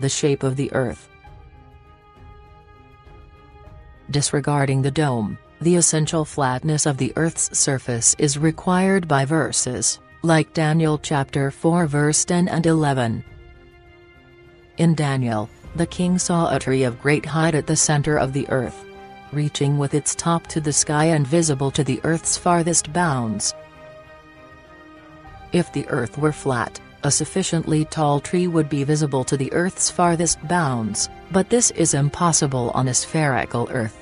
the shape of the earth. Disregarding the dome, the essential flatness of the earth's surface is required by verses, like Daniel chapter 4 verse 10 and 11. In Daniel, the king saw a tree of great height at the center of the earth, reaching with its top to the sky and visible to the earth's farthest bounds. If the earth were flat, a sufficiently tall tree would be visible to the earth's farthest bounds, but this is impossible on a spherical earth.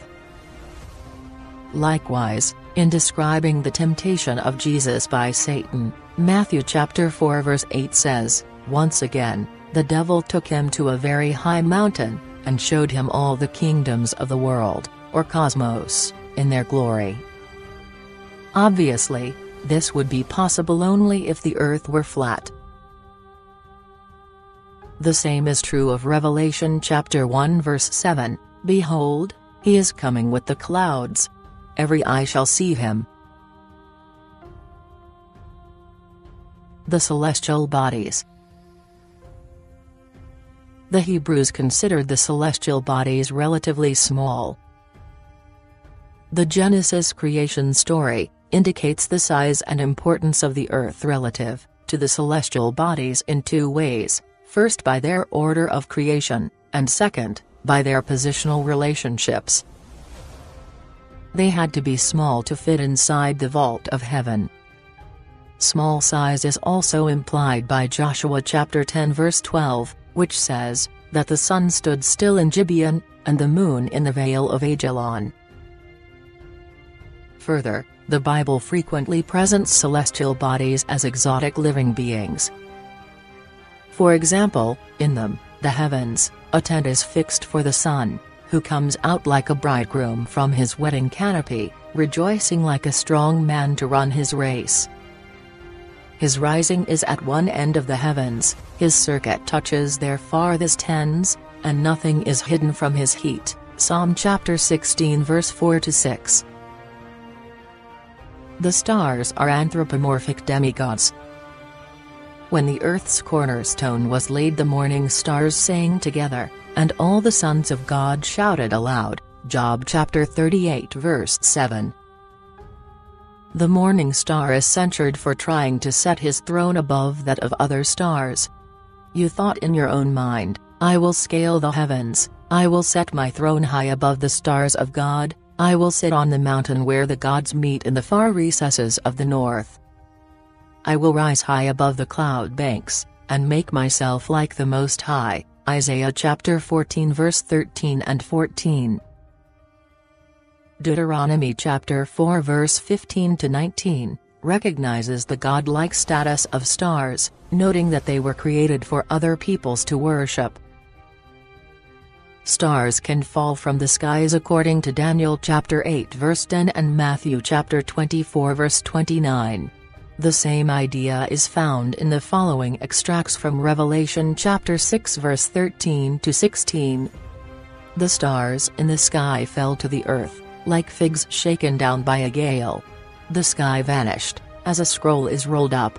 Likewise, in describing the temptation of Jesus by Satan, Matthew chapter 4 verse 8 says, "Once again, the devil took him to a very high mountain, and showed him all the kingdoms of the world, or cosmos, in their glory." Obviously, this would be possible only if the earth were flat. The same is true of Revelation chapter 1 verse 7, "Behold, he is coming with the clouds. Every eye shall see him." The celestial bodies. The Hebrews considered the celestial bodies relatively small. The Genesis creation story indicates the size and importance of the earth relative to the celestial bodies in two ways: first by their order of creation, and second, by their positional relationships. They had to be small to fit inside the vault of heaven. Small size is also implied by Joshua chapter 10 verse 12, which says, that the sun stood still in Gibeon, and the moon in the vale of Ajalon. Further, the Bible frequently presents celestial bodies as exotic living beings. For example, in them, the heavens, a tent is fixed for the sun, who comes out like a bridegroom from his wedding canopy, rejoicing like a strong man to run his race. His rising is at one end of the heavens, his circuit touches their farthest ends, and nothing is hidden from his heat. Psalm chapter 16 verse 4-6. The stars are anthropomorphic demigods. When the earth's cornerstone was laid, the morning stars sang together, and all the sons of God shouted aloud. Job chapter 38 verse 7. The morning star is censured for trying to set his throne above that of other stars. You thought in your own mind, "I will scale the heavens, I will set my throne high above the stars of God, I will sit on the mountain where the gods meet in the far recesses of the north. I will rise high above the cloud banks, and make myself like the Most High." Isaiah chapter 14 verse 13 and 14. Deuteronomy chapter 4 verse 15-19, recognizes the godlike status of stars, noting that they were created for other peoples to worship. Stars can fall from the skies according to Daniel chapter 8 verse 10 and Matthew chapter 24 verse 29. The same idea is found in the following extracts from Revelation chapter 6 verse 13-16. The stars in the sky fell to the earth, like figs shaken down by a gale. The sky vanished, as a scroll is rolled up.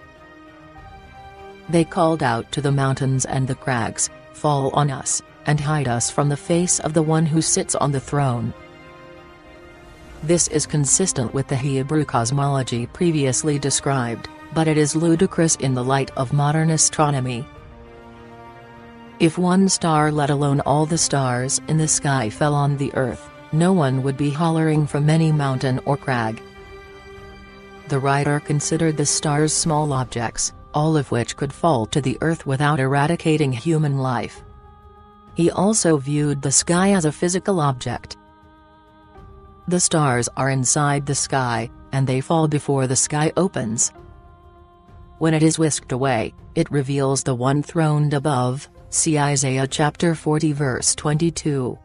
They called out to the mountains and the crags, "Fall on us, and hide us from the face of the one who sits on the throne." This is consistent with the Hebrew cosmology previously described, but it is ludicrous in the light of modern astronomy. If one star, let alone all the stars in the sky, fell on the earth, no one would be hollering from any mountain or crag. The writer considered the stars small objects, all of which could fall to the earth without eradicating human life. He also viewed the sky as a physical object. The stars are inside the sky, and they fall before the sky opens. When it is whisked away, it reveals the one throned above. See Isaiah chapter 40 verse 22.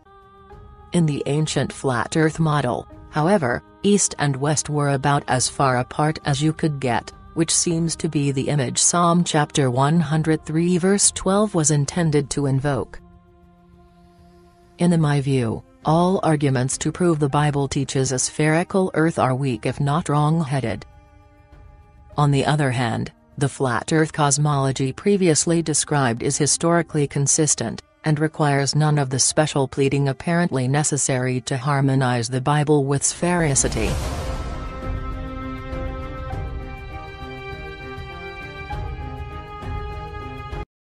In the ancient flat earth model, however, east and west were about as far apart as you could get, which seems to be the image Psalm chapter 103 verse 12 was intended to invoke. In my view, all arguments to prove the Bible teaches a spherical earth are weak if not wrong-headed. On the other hand, the flat earth cosmology previously described is historically consistent, and requires none of the special pleading apparently necessary to harmonize the Bible with sphericity.